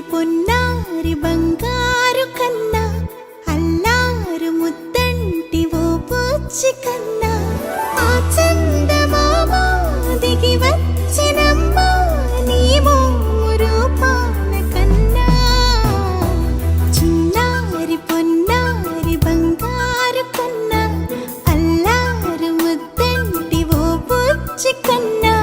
పొన్నారి బంగారు కన్నా అల్లారు ముద్దంటి ఓ పూచి కన్నా ఆ చందమామ దిగి వచ్చినమ్మా నీ మోము రూపాల కన్నా చిన్నారి పొన్నారి బంగారు కన్నా అల్లారు ముద్దంటి ఓ పూచి కన్నా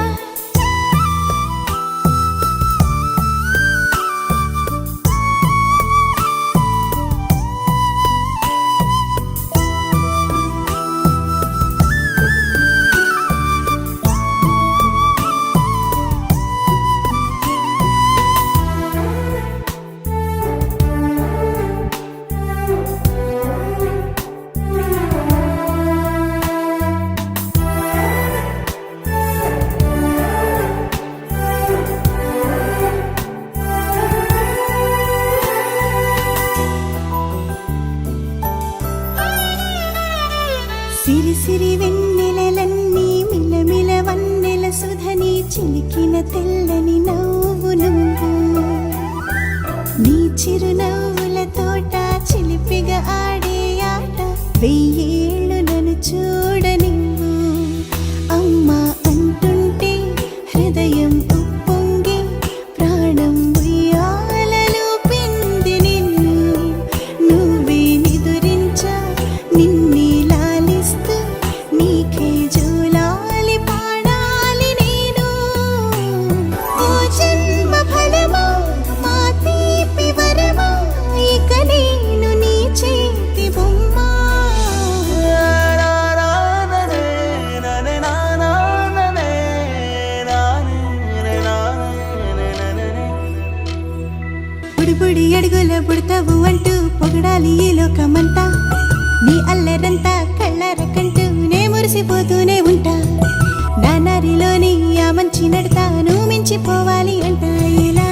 సిరి సిరి వెన్నెలలన్నీ మిలమిల వన్నెల సుధని చిలికిన తెల్లని నవ్వు నువ్వు నీ చిరునవ్వుల తోట చిలిపిగా ఆడే ఆట వెయ్యేళ్ళు నన్ను చూడనివ్వు అమ్మా అంటుంటే హృదయం ఉప్పొంగి ప్రాణం ఉయ్యాలలో పిండి నిన్ను నువ్వే నిదురించా నిన్నే నీకే జోలాలి పాడాలి నేను ఓ జన్మ ఫలమా మా తీపి వరమా ఇక నేను నీ చేతి బొమ్మ బుడి బుడి అడుగుల బుడతావు అంటూ పొగడాలి ఈ లోకమంతా నీ అల్లరంతా కళ్ళరకంటూ మురిసిపోతూనే ఉంటా నా నరిలోని ఆ మంచి నడతా నువ్వు మించిపోవాలి అంట ఇలా